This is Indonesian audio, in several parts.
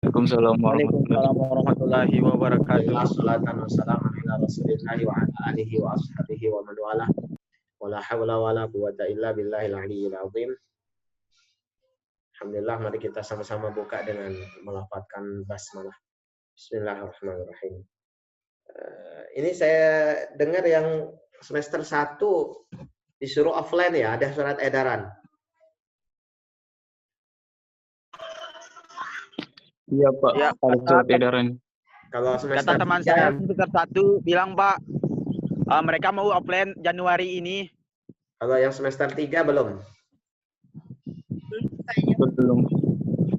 Waalaikumsalam warahmatullahi Waalaikumsalam warahmatullahi wabarakatuh. Salatan wassalamu ala rasulillahi wa ala alihi wa ashabihi wa man wala. Wala hawla wala quwata illa billahil aliyyil azim. Alhamdulillah, mari kita sama-sama buka dengan melafazkan basmalah. Bismillahirrahmanirrahim. Ini saya dengar yang semester 1 disuruh offline ya, ada surat edaran. Iya Pak, Ya, ada surat edaran. Kalau kata semester teman 3, saya semester 1 bilang Pak, mereka mau offline Januari ini. kalau yang semester 3 belum.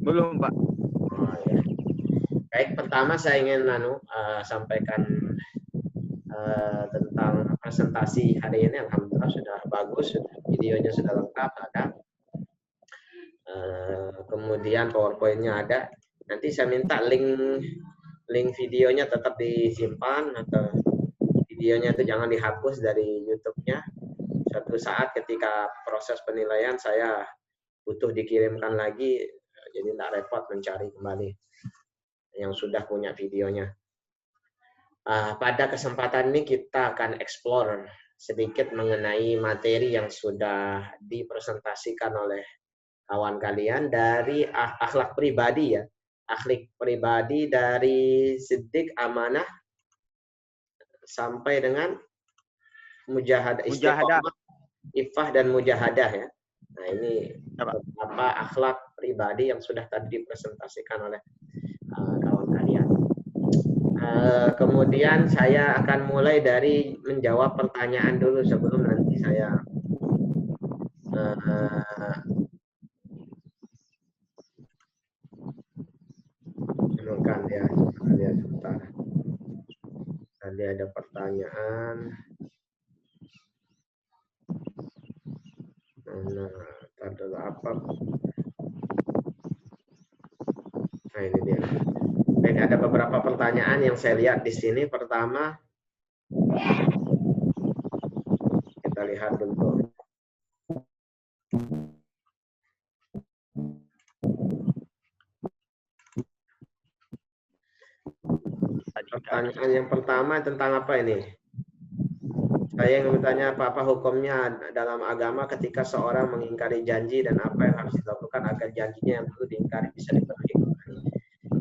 Belum Pak. Oh, ya. Baik, pertama saya ingin sampaikan tentang presentasi hari ini. Alhamdulillah sudah bagus, videonya sudah lengkap ada. Kemudian PowerPoint-nya ada. Nanti saya minta link videonya tetap disimpan atau videonya itu jangan dihapus dari YouTube-nya. Suatu saat ketika proses penilaian saya butuh dikirimkan lagi, jadi tidak repot mencari kembali yang sudah punya videonya. Pada kesempatan ini kita akan explore sedikit mengenai materi yang sudah dipresentasikan oleh kawan kalian dari akhlak pribadi ya. Akhlak pribadi dari Siddiq, Amanah sampai dengan mujahadah, istiqomah, ifah dan mujahadah ya. Nah, ini beberapa akhlak pribadi yang sudah tadi dipresentasikan oleh kawan kalian. Kemudian saya akan mulai dari menjawab pertanyaan dulu sebelum nanti saya menemukan ya. Kita lihat sebentar. Tadi ada pertanyaan. Ada apa? Nah, ini dia. Baik, ada beberapa pertanyaan yang saya lihat di sini. Pertama, kita lihat dulu. Pertanyaan yang pertama tentang apa ini? Saya ingin bertanya apa hukumnya dalam agama ketika seorang mengingkari janji dan apa yang harus dilakukan agar janjinya yang perlu diingkari bisa dipenuhi.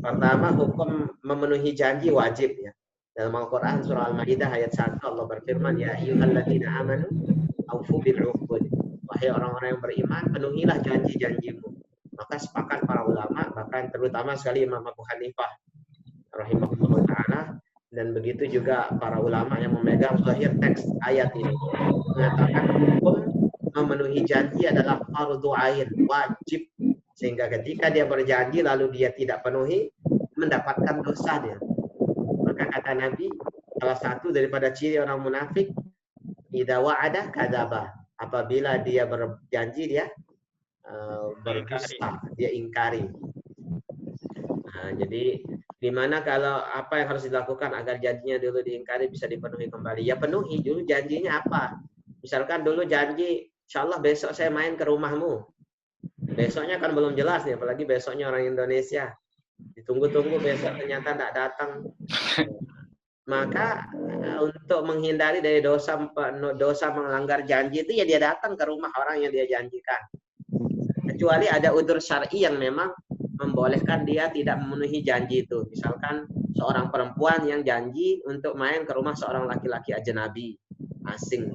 Pertama, hukum memenuhi janji wajib ya. Dalam Al-Quran surah Al-Maidah ayat 1 Allah berfirman, ya ayyuhalladzina amanu aufu bil uqud. Wahai orang-orang yang beriman, penuhilah janji-janjimu. Maka sepakat para ulama, bahkan terutama sekali Imam Abu Hanifah rahimahullah ta'ala, dan begitu juga para ulama yang memegang zahir teks ayat ini mengatakan hukum memenuhi janji adalah fardhu ain, wajib, sehingga ketika dia berjanji lalu dia tidak penuhi mendapatkan dosa dia. Maka kata Nabi, salah satu daripada ciri orang munafik, idza wa'ada kadzaba, apabila dia berjanji dia berdusta, dia ingkari. Nah, jadi gimana kalau apa yang harus dilakukan agar janjinya dulu diingkari bisa dipenuhi kembali? Ya penuhi dulu janjinya apa. Misalkan dulu janji, insya Allah besok saya main ke rumahmu. Besoknya kan belum jelas nih, apalagi besoknya orang Indonesia. Ditunggu-tunggu besok ternyata tidak datang. Maka untuk menghindari dari dosa melanggar janji itu ya dia datang ke rumah orang yang dia janjikan. Kecuali ada udzur syar'i yang memang membolehkan dia tidak memenuhi janji itu. Misalkan seorang perempuan yang janji untuk main ke rumah seorang laki-laki ajnabi, asing.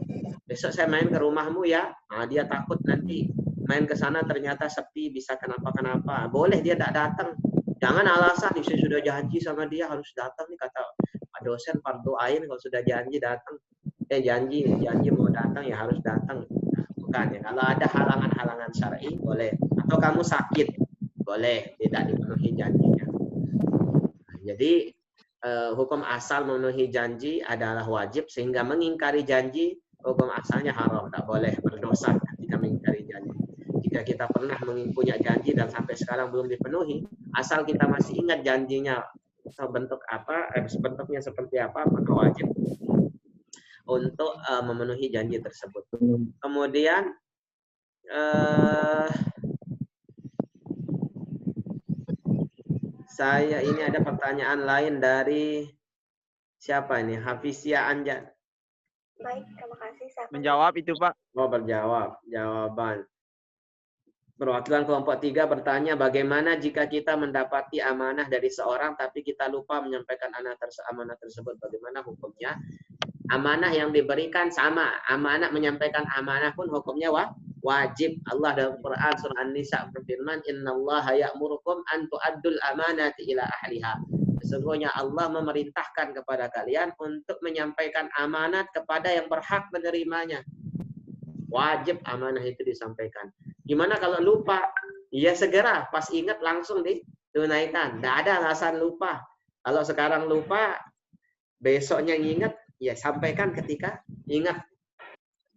Besok saya main ke rumahmu ya. Nah, dia takut nanti main ke sana ternyata sepi, bisa kenapa-kenapa. Boleh dia tidak datang. Jangan alasan, saya sudah janji sama dia harus datang nih, kata Pak dosen fardhu ain kalau sudah janji datang. Janji mau datang ya harus datang. Bukan ya. Kalau ada halangan-halangan syar'i boleh. Atau kamu sakit, boleh tidak dipenuhi janjinya. Nah, jadi hukum asal memenuhi janji adalah wajib, sehingga mengingkari janji hukum asalnya haram, tak boleh, berdosa ketika mengingkari janji. Jika kita pernah punya janji dan sampai sekarang belum dipenuhi, asal kita masih ingat janjinya atau bentuk apa, bentuknya seperti apa, maka wajib untuk memenuhi janji tersebut. Kemudian ini ada pertanyaan lain dari siapa ini? Hafizia Anjan. Baik, terima kasih. Saya Menjawab itu, Pak. Oh, berjawab. Jawaban. Perwakilan kelompok 3 bertanya, bagaimana jika kita mendapati amanah dari seorang tapi kita lupa menyampaikan amanah tersebut? Bagaimana hukumnya? Amanah yang diberikan sama. Amanah menyampaikan amanah pun hukumnya wajib. Allah dalam Quran surah An-Nisa berfirman, "Innallaha ya'murukum an tu'addul amanati ila ahliha." Sesungguhnya Allah memerintahkan kepada kalian untuk menyampaikan amanat kepada yang berhak menerimanya. Wajib amanah itu disampaikan. Gimana kalau lupa? Ya segera, pas ingat langsung ditunaikan. Tidak ada alasan lupa. Kalau sekarang lupa, besoknya ingat, ya sampaikan ketika ingat.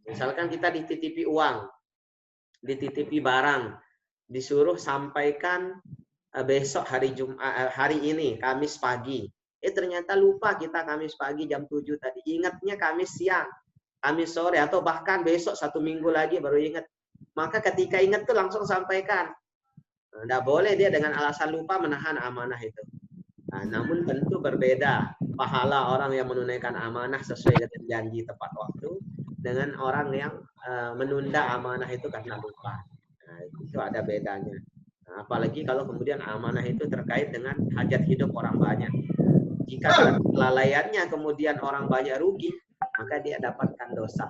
Misalkan kita dititipi uang, dititipi barang, disuruh sampaikan besok hari ini, Kamis pagi. Ternyata lupa kita Kamis pagi jam 7 tadi. Ingatnya Kamis siang, Kamis sore, atau bahkan besok 1 minggu lagi baru ingat. Maka ketika ingat tuh langsung sampaikan. Tidak boleh dia dengan alasan lupa menahan amanah itu. Nah, namun tentu berbeda pahala orang yang menunaikan amanah sesuai dengan janji tepat waktu dengan orang yang menunda amanah itu karena lupa. Nah, itu ada bedanya. Nah, apalagi kalau kemudian amanah itu terkait dengan hajat hidup orang banyak. Jika kelalaiannya kemudian orang banyak rugi, maka dia dapatkan dosa.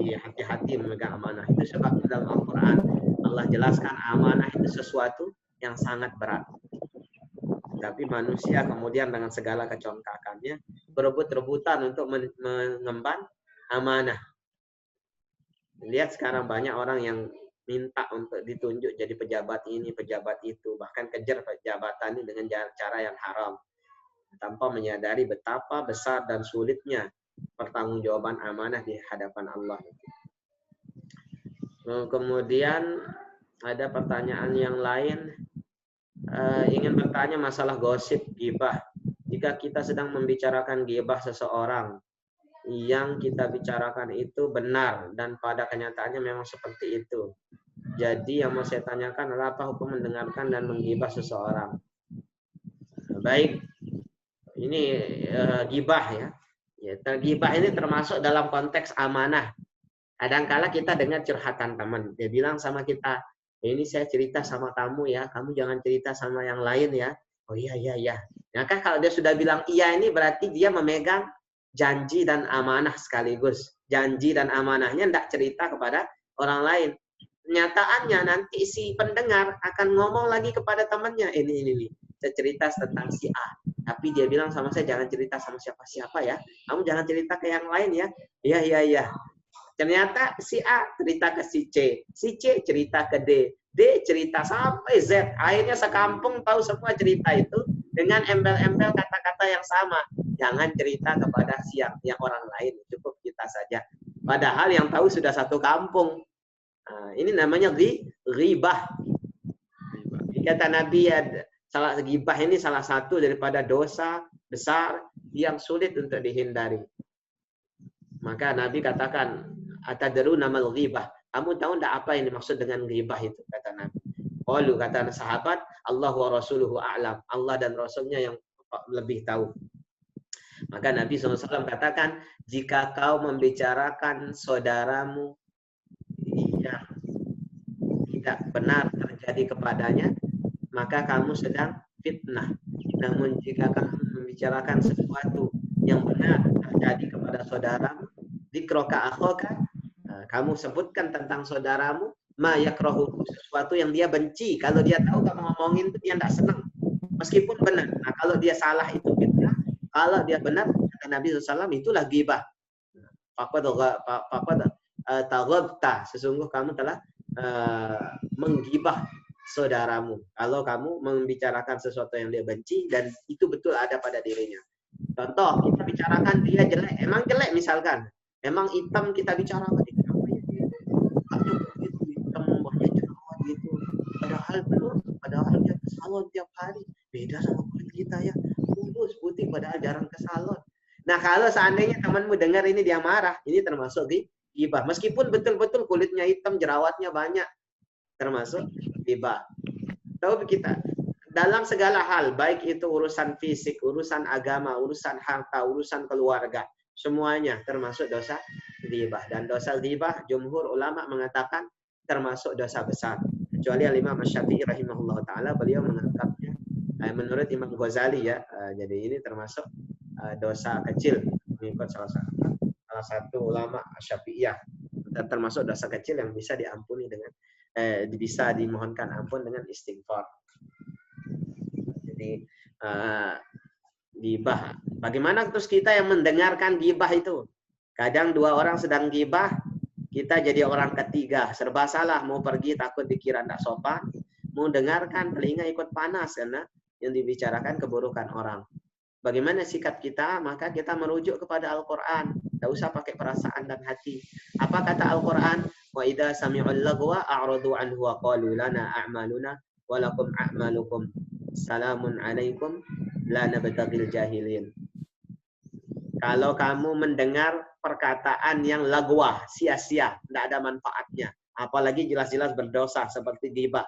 Hati-hati memegang amanah. Itu sebab dalam Al-Quran Allah jelaskan amanah itu sesuatu yang sangat berat. Tapi manusia kemudian dengan segala kecongkakannya berebut-rebutan untuk mengemban amanah. Lihat sekarang banyak orang yang minta untuk ditunjuk jadi pejabat ini, pejabat itu, bahkan kejar jabatan ini dengan cara yang haram, tanpa menyadari betapa besar dan sulitnya pertanggungjawaban amanah di hadapan Allah. Kemudian ada pertanyaan yang lain, ingin bertanya masalah gosip ghibah. Jika kita sedang membicarakan ghibah seseorang, yang kita bicarakan itu benar dan pada kenyataannya memang seperti itu. Jadi yang mau saya tanyakan adalah apa hukum mendengarkan dan menggibah seseorang? Baik, ini ghibah ya. Ghibah ini termasuk dalam konteks amanah. Kadang-kala kita dengar curhatan teman, dia bilang sama kita, ini saya cerita sama kamu ya, kamu jangan cerita sama yang lain ya. Oh iya. Maka kalau dia sudah bilang iya, ini berarti dia memegang janji dan amanah sekaligus. Janji dan amanahnya tidak cerita kepada orang lain. Kenyataannya nanti si pendengar akan ngomong lagi kepada temannya, ini saya cerita tentang si A, tapi dia bilang sama saya jangan cerita sama siapa-siapa ya, kamu jangan cerita ke yang lain ya. Iya. Ternyata si A cerita ke si C cerita ke D cerita sampai Z. Akhirnya sekampung tahu semua cerita itu dengan embel-embel kata-kata yang sama. Jangan cerita kepada yang orang lain, cukup kita saja. Padahal yang tahu sudah satu kampung. Nah, ini namanya ghibah. Kata Nabi, ghibah ini salah satu daripada dosa besar yang sulit untuk dihindari. Maka Nabi katakan, atadru namal ghibah. Kamu tahu enggak apa yang dimaksud dengan ghibah itu? Kata Nabi. Qalu, kata sahabat, Allah wa rasuluhu a'lam. Allah dan Rasulnya yang lebih tahu. Maka Nabi SAW katakan, jika kau membicarakan saudaramu yang tidak benar terjadi kepadanya, maka kamu sedang fitnah. Namun jika kamu membicarakan sesuatu yang benar terjadi kepada saudaramu, dzikroka akhoka, kamu sebutkan tentang saudaramu, ma yakrahu, sesuatu yang dia benci. Kalau dia tahu kamu ngomongin itu dia tidak senang, meskipun benar. Nah, kalau dia salah itu fitnah, kalau dia benar, kata Nabi SAW, itulah ghibah. Faqad taghabta, sesungguh kamu telah menggibah saudaramu. Kalau kamu membicarakan sesuatu yang dia benci dan itu betul ada pada dirinya. Contoh, kita bicarakan dia jelek, emang jelek misalkan, emang hitam kita bicarakan itu, hitam banyak jerawat gitu. Padahal dia ke salon tiap hari, beda sama kulit kita ya, mulus putih padahal jarang ke salon. Nah, kalau seandainya temanmu dengar ini dia marah, ini termasuk ghibah. Meskipun betul-betul kulitnya hitam, jerawatnya banyak, termasuk ghibah. Tahu kita dalam segala hal, baik itu urusan fisik, urusan agama, urusan harta, urusan keluarga, semuanya termasuk dosa ghibah. Dan dosa ghibah, jumhur ulama mengatakan termasuk dosa besar. Kecuali Imam Syafi'i rahimahullah ta'ala, beliau mengangkatnya, menurut Imam Ghazali ya, jadi ini termasuk dosa kecil, mengikut salah satu ulama Syafi'iyah. Dan termasuk dosa kecil yang bisa diampuni dengan, bisa dimohonkan ampun dengan istighfar. Jadi gibah. Bagaimana terus kita yang mendengarkan gibah itu? Kadang dua orang sedang gibah, kita jadi orang ketiga, serba salah, mau pergi takut dikira tidak sopan, mau dengarkan telinga ikut panas karena yang dibicarakan keburukan orang. Bagaimana sikap kita? Maka kita merujuk kepada Al-Quran. Tidak usah pakai perasaan dan hati. Apa kata Al-Quran? Wa idza sami'ul lagwa a'radu anhu wa qalu lana a'maluna wa lakum a'malukum. Salamun alaikum la nabtagil jahilin. Kalau kamu mendengar perkataan yang lagwah, sia-sia, tidak ada manfaatnya, apalagi jelas-jelas berdosa seperti ghibah,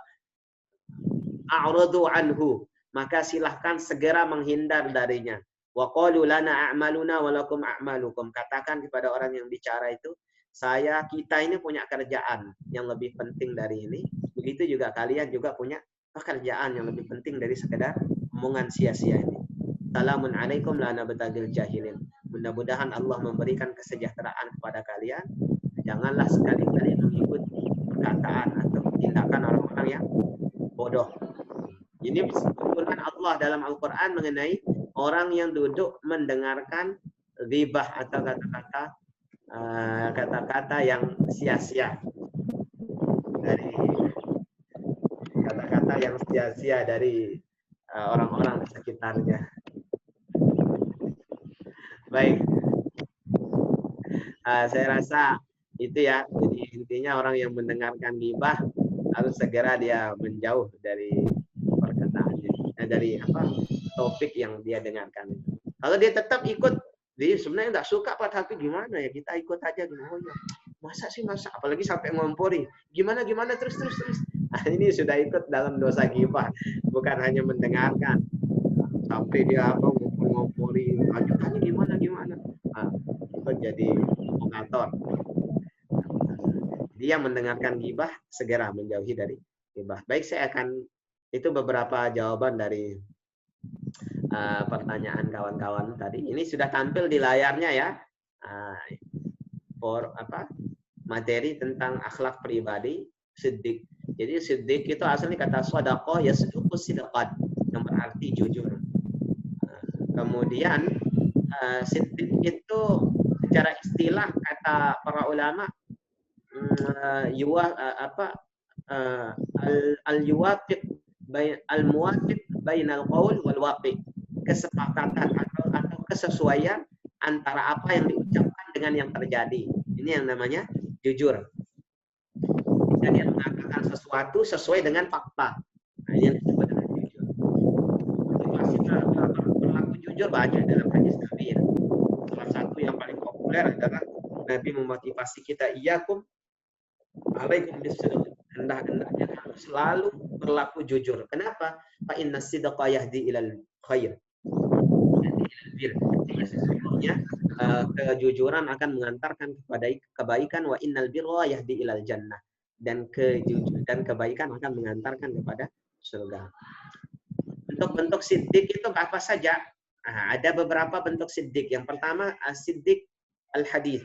a'radu anhu, maka silahkan segera menghindar darinya. Wa qalu lana a'maluna wa lakum a'malukum. Katakan kepada orang yang bicara itu, kita ini punya kerjaan yang lebih penting dari ini. Begitu juga kalian juga punya pekerjaan yang lebih penting dari sekedar omongan sia-sia ini. Salamun alaikum la nabtagil jahilin. Mudah-mudahan Allah memberikan kesejahteraan kepada kalian. Janganlah sekali-kali mengikuti perkataan atau tindakan orang-orang yang bodoh. Ini disebutkan Allah dalam Al-Quran mengenai orang yang duduk mendengarkan ghibah atau kata-kata yang sia-sia dari kata-kata yang sia-sia dari orang-orang di sekitarnya. Baik, saya rasa itu ya. Jadi intinya orang yang mendengarkan ghibah harus segera dia menjauh dari perkataannya, dari topik yang dia dengarkan. Kalau dia tetap ikut, dia sebenarnya nggak suka tapi gimana ya, kita ikut aja. Oh ya, masa, apalagi sampai ngompori, gimana terus. Nah, ini sudah ikut dalam dosa ghibah, bukan hanya mendengarkan, sampai dia ngompori, lanjutannya gimana. Itu jadi provokator. Dia mendengarkan ghibah, segera menjauhi dari ghibah. Baik, saya akan itu beberapa jawaban dari pertanyaan kawan-kawan tadi. Ini sudah tampil di layarnya ya. Materi tentang akhlak pribadi siddiq. Jadi siddiq itu asalnya kata shadaqah yasduqu sidqan, yang berarti jujur. Kemudian siddiq itu secara istilah kata para ulama al-yuwafiq al-muwafiq bainal qaul wal waqi, kesepakatan atau kesesuaian antara apa yang diucapkan dengan yang terjadi. Ini yang namanya jujur. Dan yang mengatakan sesuatu sesuai dengan fakta. Nah, ini yang disebut dengan jujur. Berlaku jujur banyak dalam hadis Nabi ya. Salah satu yang paling populer adalah Nabi memotivasi kita, iyyakum alaikum bisidq. Hendaknya harus selalu berlaku jujur. Kenapa? Fa inna sidqa yahdi ilal khair. Sesungguhnya kejujuran akan mengantarkan kepada kebaikan, wa innal birra yahdi ilal jannah, dan kebaikan akan mengantarkan kepada surga. Bentuk-bentuk siddiq itu apa saja? Ada beberapa bentuk siddiq. Yang pertama siddiq al-hadis,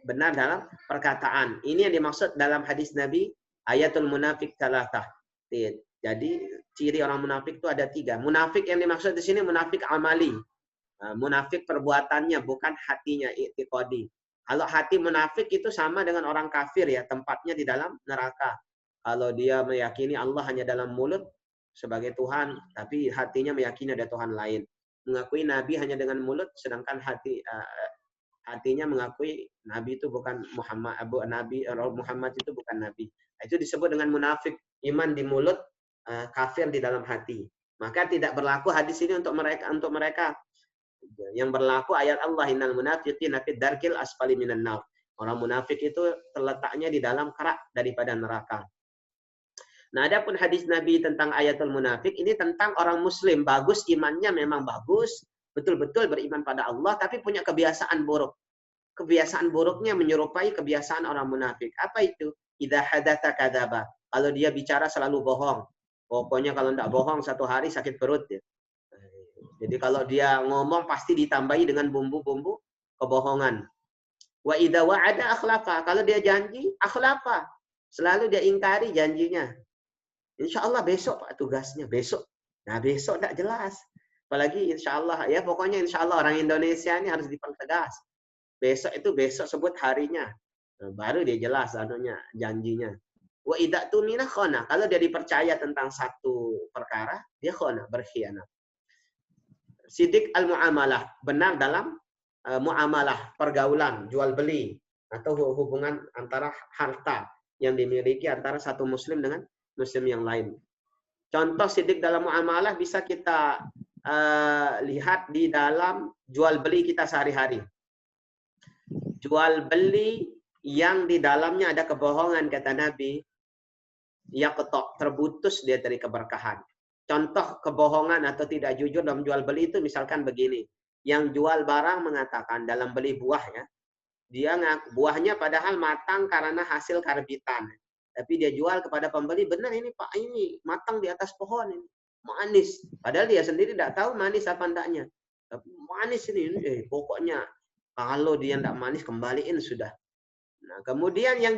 benar dalam perkataan. Ini yang dimaksud dalam hadis Nabi, ayatul munafik salatah. Jadi ciri orang munafik itu ada 3. Munafik yang dimaksud di sini munafik amali. Munafik perbuatannya, bukan hatinya, i'tiqadi. Kalau hati munafik itu sama dengan orang kafir ya, tempatnya di dalam neraka. Kalau dia meyakini Allah hanya dalam mulut sebagai Tuhan, tapi hatinya meyakini ada Tuhan lain. Mengakui Nabi hanya dengan mulut, sedangkan hatinya mengakui Nabi itu bukan Muhammad, Muhammad itu bukan Nabi. Itu disebut dengan munafik, iman di mulut, kafir di dalam hati. Maka tidak berlaku hadis ini untuk mereka. Yang berlaku ayat Allah, innal munafiqina fid darkil asfali minan nar. Orang munafik itu terletaknya di dalam kerak daripada neraka. Nah, adapun hadis Nabi tentang ayatul munafik ini tentang orang muslim bagus imannya, memang bagus, betul-betul beriman pada Allah tapi punya kebiasaan buruk. Kebiasaan buruknya menyerupai kebiasaan orang munafik. Apa itu? Idza hadatsa kadzaba. Kalau dia bicara selalu bohong. Pokoknya kalau tidak bohong satu hari sakit perut ya. Jadi kalau dia ngomong pasti ditambahi dengan bumbu-bumbu kebohongan. Wa idza wa'ada akhlafa. Kalau dia janji akhlafa. Selalu dia ingkari janjinya. Insya Allah besok Pak tugasnya, besok. Nah besok tidak jelas. Apalagi insya Allah, ya pokoknya insya Allah orang Indonesia ini harus dipertegas. Besok itu besok sebut harinya. Nah, baru dia jelas anunya, janjinya. Wa idza tumina khana. Kalau dia dipercaya tentang satu perkara, dia khana, berkhianat. Sidik al-muamalah, benar dalam muamalah, pergaulan, jual beli atau hubungan antara harta yang dimiliki antara satu muslim dengan muslim yang lain. Contoh sidik dalam muamalah bisa kita lihat di dalam jual beli kita sehari-hari. Jual beli yang di dalamnya ada kebohongan kata Nabi, yaqta, terputus dia dari keberkahan. Contoh kebohongan atau tidak jujur dalam jual beli itu misalkan begini. Yang jual barang mengatakan dalam beli buah ya, dia ngaku buahnya padahal matang karena hasil karbitan. Tapi dia jual kepada pembeli, benar ini Pak, ini matang di atas pohon ini. Manis. Padahal dia sendiri tidak tahu manis apa enggaknya. Tapi manis ini, pokoknya kalau dia tidak manis kembaliin sudah. Nah, kemudian yang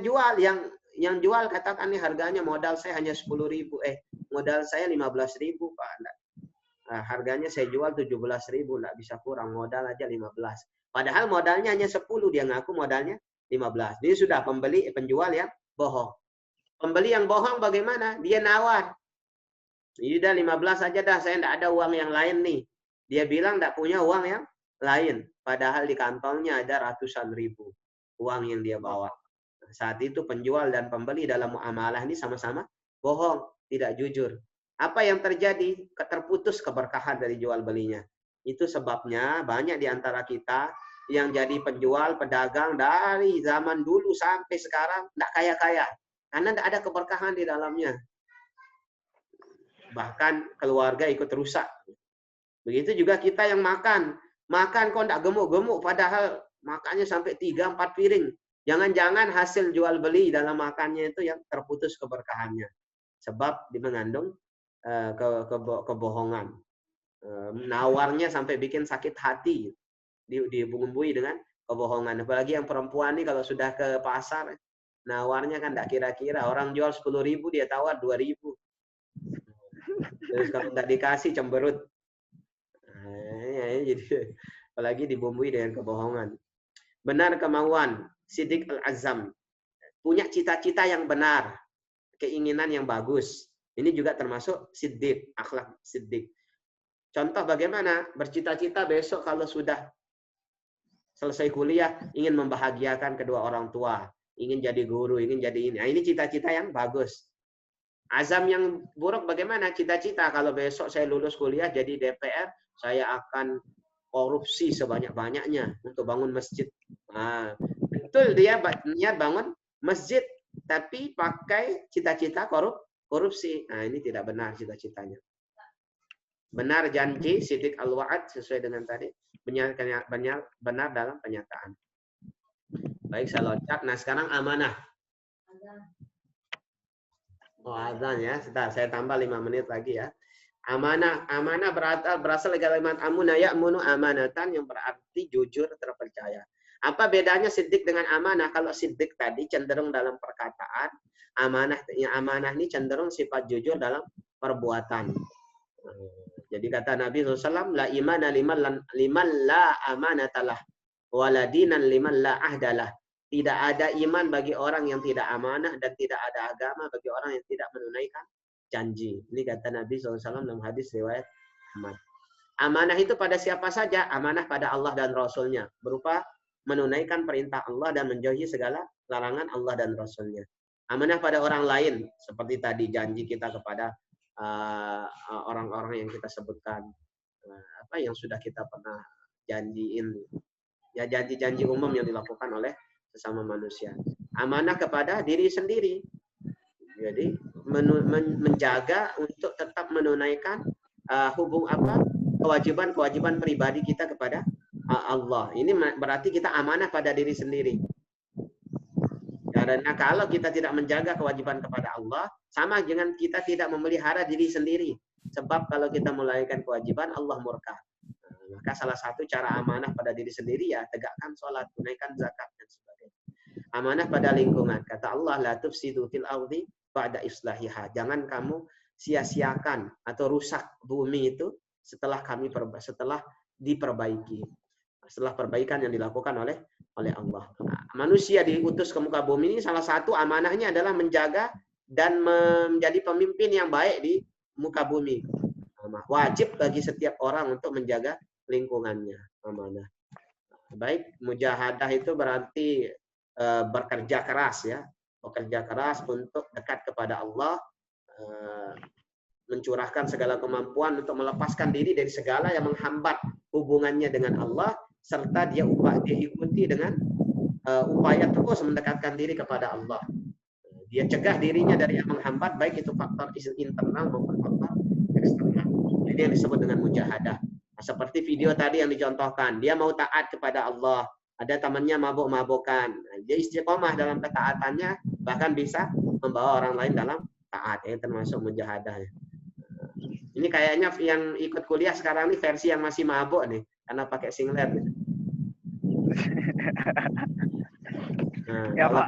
jual katakan nih harganya modal saya hanya 10.000, modal saya 15.000 Pak. Nah, harganya saya jual 17.000, enggak bisa kurang, modal aja 15. Padahal modalnya hanya 10, dia ngaku modalnya 15. Ini sudah penjual yang bohong. Pembeli yang bohong bagaimana? Dia nawar. Ini udah 15 aja dah, saya enggak ada uang yang lain nih. Dia bilang enggak punya uang yang lain. Padahal di kantongnya ada ratusan ribu uang yang dia bawa. Saat itu penjual dan pembeli dalam muamalah ini sama-sama bohong, tidak jujur. Apa yang terjadi? Terputus keberkahan dari jual belinya. Itu sebabnya banyak di antara kita yang jadi penjual, pedagang dari zaman dulu sampai sekarang enggak kaya-kaya. Karena tidak ada keberkahan di dalamnya. Bahkan keluarga ikut rusak. Begitu juga kita yang makan. Makan kok tidak gemuk-gemuk, padahal makannya sampai 3-4 piring. Jangan-jangan hasil jual beli dalam makannya itu yang terputus keberkahannya. Sebab mengandung kebohongan. Nawarnya sampai bikin sakit hati. Dibumbui dengan kebohongan. Apalagi yang perempuan nih kalau sudah ke pasar, nawarnya kan tidak kira-kira. Orang jual 10.000 dia tawar 2.000. Terus kalau nggak dikasih cemberut. Jadi apalagi dibumbui dengan kebohongan. Benar kemauan, sidik al-azam. Punya cita-cita yang benar, keinginan yang bagus. Ini juga termasuk siddiq, akhlak siddiq. Contoh bagaimana bercita-cita besok kalau sudah selesai kuliah ingin membahagiakan kedua orang tua, ingin jadi guru, ingin jadi ini. Nah, ini cita-cita yang bagus. Azam yang buruk bagaimana? Cita-cita kalau besok saya lulus kuliah jadi DPR, saya akan korupsi sebanyak-banyaknya untuk bangun masjid. Nah, betul dia niat bangun masjid, tapi pakai cita-cita korupsi. Nah, ini tidak benar cita-citanya. Benar janji, sidik al-wa'ad sesuai dengan tadi. Benar dalam penyataan. Baik, saya loncat. Nah, sekarang amanah. Oh, azan ya. Sebentar, saya tambah 5 menit lagi ya. Amanah berasal dari kalimat amuna ya'munu amanatan yang berarti jujur, terpercaya. Apa bedanya siddiq dengan amanah? Kalau siddiq tadi cenderung dalam perkataan, amanah ini cenderung sifat jujur dalam perbuatan. Jadi kata Nabi SAW, la imana liman la amanatalah, waladinan liman la ahdalah. Tidak ada iman bagi orang yang tidak amanah dan tidak ada agama bagi orang yang tidak menunaikan janji. Ini kata Nabi SAW dalam hadis riwayat Ahmad. Amanah itu pada siapa saja? Amanah pada Allah dan Rasulnya. Berupa menunaikan perintah Allah dan menjauhi segala larangan Allah dan Rasulnya. Amanah pada orang lain. Seperti tadi janji kita kepada orang-orang yang kita sebutkan. Apa yang sudah kita pernah janjiin. Ya janji-janji umum yang dilakukan oleh sesama manusia. Amanah kepada diri sendiri. Jadi menjaga untuk tetap menunaikan kewajiban-kewajiban pribadi kita kepada Allah. Ini berarti kita amanah pada diri sendiri. Karena kalau kita tidak menjaga kewajiban kepada Allah, sama dengan kita tidak memelihara diri sendiri. Sebab kalau kita melahirkan kewajiban, Allah murka. Maka salah satu cara amanah pada diri sendiri ya tegakkan sholat, tunaikan zakat dan sebagainya. Amanah pada lingkungan. Kata Allah, la tufsidu fil ardi ba'da islahiha. Jangan kamu sia-siakan atau rusak bumi itu setelah diperbaiki. Setelah perbaikan yang dilakukan oleh Allah. Nah, manusia diutus ke muka bumi ini salah satu amanahnya adalah menjaga dan menjadi pemimpin yang baik di muka bumi. Wajib bagi setiap orang untuk menjaga lingkungannya, amanah. Baik, mujahadah itu berarti bekerja keras ya, bekerja keras untuk dekat kepada Allah, mencurahkan segala kemampuan untuk melepaskan diri dari segala yang menghambat hubungannya dengan Allah, serta dia ikuti dengan upaya terus mendekatkan diri kepada Allah. Dia cegah dirinya dari yang menghambat, baik itu faktor internal maupun faktor eksternal. Ini yang disebut dengan mujahadah. Nah, seperti video tadi yang dicontohkan, dia mau taat kepada Allah, ada temannya mabuk-mabukan, dia istiqomah dalam ketaatannya, bahkan bisa membawa orang lain dalam taat, termasuk mujahadah. Ini kayaknya yang ikut kuliah sekarang ini versi yang masih mabuk nih, karena pakai singlet. Nah, Ya, Pak.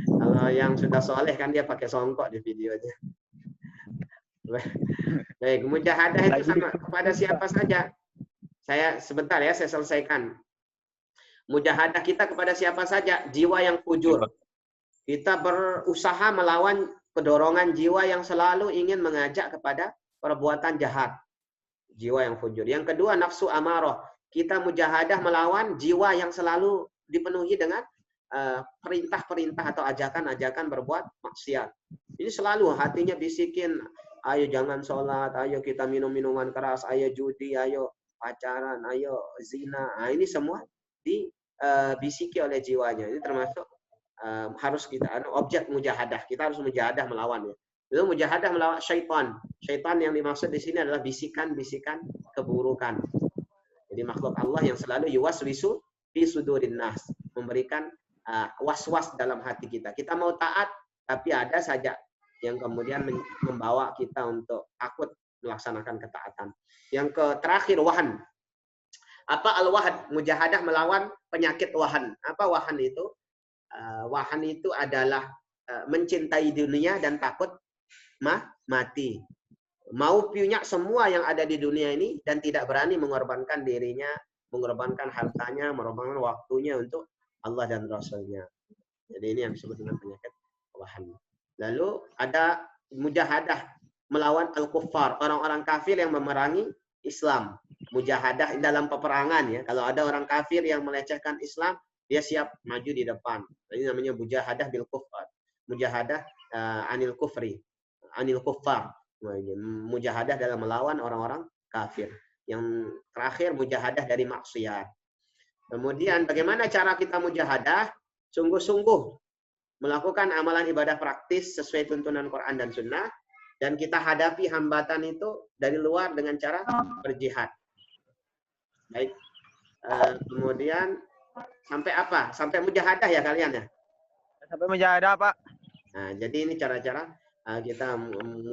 Kalau yang sudah soleh kan dia pakai songkok di videonya. Baik, mujahadah itu sama kepada siapa saja. Saya sebentar ya, saya selesaikan. Mujahadah kita kepada siapa saja, jiwa yang fujur. Kita berusaha melawan kedorongan jiwa yang selalu ingin mengajak kepada perbuatan jahat. Jiwa yang fujur. Yang kedua, nafsu amarah. Kita mujahadah melawan jiwa yang selalu dipenuhi dengan perintah-perintah atau ajakan-ajakan berbuat maksiat. Ini selalu hatinya bisikin, ayo jangan sholat, ayo kita minum minuman keras, ayo judi, ayo pacaran, ayo zina. Nah, ini semua dibisiki oleh jiwanya. Ini termasuk harus kita objek mujahadah. Kita harus mujahadah melawannya. Itu mujahadah melawan syaitan. Syaitan yang dimaksud di sini adalah bisikan-bisikan keburukan. Jadi makhluk Allah yang selalu yuwaswisu fi sudurin nas, memberikan was-was dalam hati kita. Kita mau taat, tapi ada saja yang kemudian membawa kita untuk takut melaksanakan ketaatan. Yang terakhir, wahan. Apa al-wahan? Mujahadah melawan penyakit wahan. Apa wahan itu? Wahan itu adalah mencintai dunia dan takut mati. Mau punya semua yang ada di dunia ini dan tidak berani mengorbankan dirinya, mengorbankan hartanya, mengorbankan waktunya untuk Allah dan Rasulnya. Jadi ini yang disebut dengan penyakit wahan. Lalu ada mujahadah melawan al-kuffar, orang-orang kafir yang memerangi Islam. Mujahadah dalam peperangan ya. Kalau ada orang kafir yang melecehkan Islam, dia siap maju di depan. Ini namanya mujahadah bil kuffar. Mujahadah anil kufri, anil kuffar. Mujahadah dalam melawan orang-orang kafir. Yang terakhir mujahadah dari maksiat. Kemudian bagaimana cara kita mujahadah? Sungguh-sungguh melakukan amalan ibadah praktis sesuai tuntunan Quran dan Sunnah, dan kita hadapi hambatan itu dari luar dengan cara berjihad. Baik. Kemudian sampai apa? Sampai mujahadah ya kalian ya? Sampai mujahadah, Pak. Nah, jadi ini cara-cara kita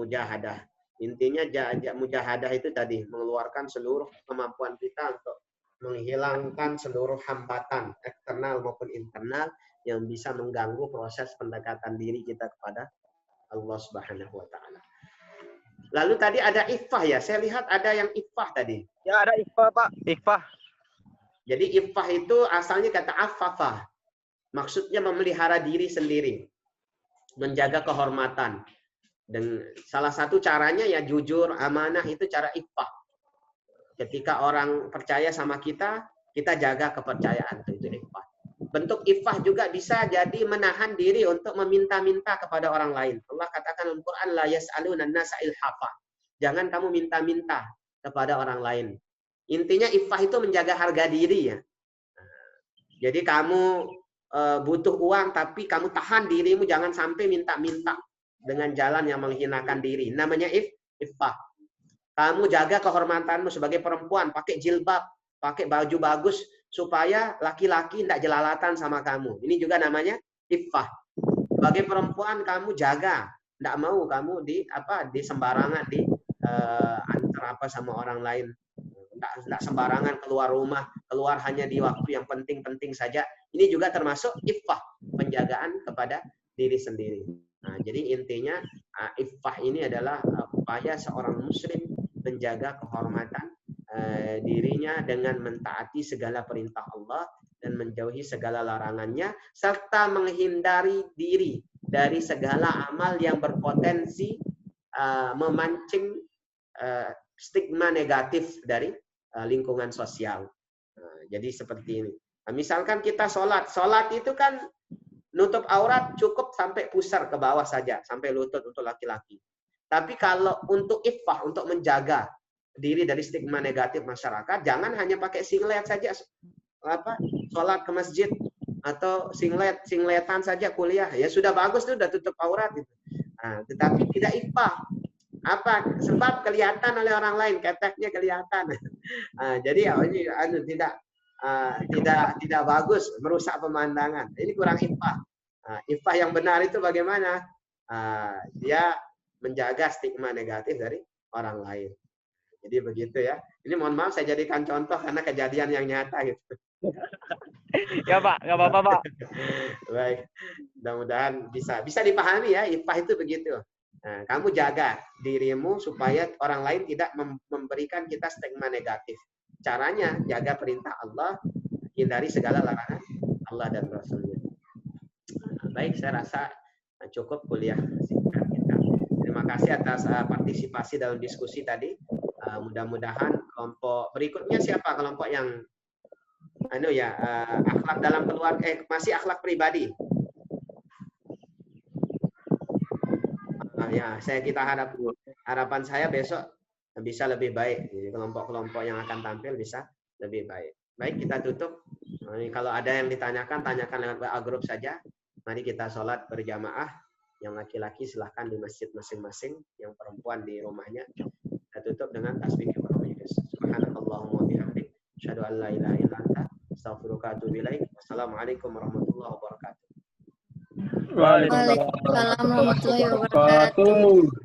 mujahadah. Intinya mujahadah itu tadi mengeluarkan seluruh kemampuan kita untuk menghilangkan seluruh hambatan eksternal maupun internal yang bisa mengganggu proses pendekatan diri kita kepada Allah Subhanahu wa taala. Lalu tadi ada iffah ya. Saya lihat ada yang iffah tadi. Ya, ada iffah, Pak. Iffah. Jadi iffah itu asalnya kata affafah. Maksudnya memelihara diri sendiri. Menjaga kehormatan. Dan salah satu caranya ya jujur, amanah, itu cara iffah. Ketika orang percaya sama kita, kita jaga kepercayaan. Itu iffah. Bentuk iffah juga bisa jadi menahan diri untuk meminta-minta kepada orang lain. Allah katakan dalam Quran, la yas'aluna an-nasa ilhafa. Jangan kamu minta-minta kepada orang lain. Intinya iffah itu menjaga harga diri ya. Jadi kamu butuh uang tapi kamu tahan dirimu, jangan sampai minta-minta. dengan jalan yang menghinakan diri. Namanya iffah. Kamu jaga kehormatanmu sebagai perempuan, pakai jilbab, pakai baju bagus supaya laki-laki tidak jelalatan sama kamu. Ini juga namanya iffah. Sebagai perempuan kamu jaga, tidak mau kamu di sembarangan antar sama orang lain. Tidak sembarangan keluar rumah, keluar hanya di waktu yang penting-penting saja. Ini juga termasuk iffah, penjagaan kepada diri sendiri. Nah, jadi intinya iffah ini adalah upaya seorang muslim menjaga kehormatan dirinya dengan mentaati segala perintah Allah dan menjauhi segala larangannya, serta menghindari diri dari segala amal yang berpotensi memancing stigma negatif dari lingkungan sosial. Nah, jadi seperti ini. Nah, misalkan kita sholat itu kan nutup aurat cukup sampai pusar ke bawah saja, sampai lutut untuk laki-laki. Tapi kalau untuk iffah, untuk menjaga diri dari stigma negatif masyarakat, jangan hanya pakai singlet saja sholat ke masjid, atau singletan saja kuliah. Ya sudah bagus tuh, udah tutup aurat gitu. Nah, tetapi tidak iffah. Sebab kelihatan oleh orang lain, keteknya kelihatan. Jadi ini tidak bagus, merusak pemandangan. Ini kurang iffah. Iffah yang benar itu bagaimana? Dia menjaga stigma negatif dari orang lain. Jadi begitu ya. Ini mohon maaf saya jadikan contoh karena kejadian yang nyata gitu. Ya Pak, nggak apa-apa Pak. Baik, mudah-mudahan bisa dipahami ya. Iffah itu begitu. Nah, kamu jaga dirimu supaya orang lain tidak memberikan kita stigma negatif. Caranya jaga perintah Allah, hindari segala larangan Allah dan Rasulnya. Baik, saya rasa cukup kuliah singkat kita. Terima kasih atas partisipasi dalam diskusi tadi. Mudah-mudahan kelompok berikutnya siapa? Kelompok yang akhlak dalam keluarga, masih akhlak pribadi. Harapan saya besok bisa lebih baik. Kelompok-kelompok yang akan tampil bisa lebih baik. Baik, kita tutup. Kalau ada yang ditanyakan, tanyakan lewat WA grup saja. Mari kita sholat berjamaah. Yang laki-laki silahkan di masjid masing-masing. Yang perempuan di rumahnya. Kita tutup dengan tasbih Ibrahim. Subhanakallahumma wa bihamdik. Asyhadu an la ilaha illa anta. Astaghfiruka wa atubu ilaik. Wassalamualaikum warahmatullahi wabarakatuh. Waalaikumsalam warahmatullahi wabarakatuh.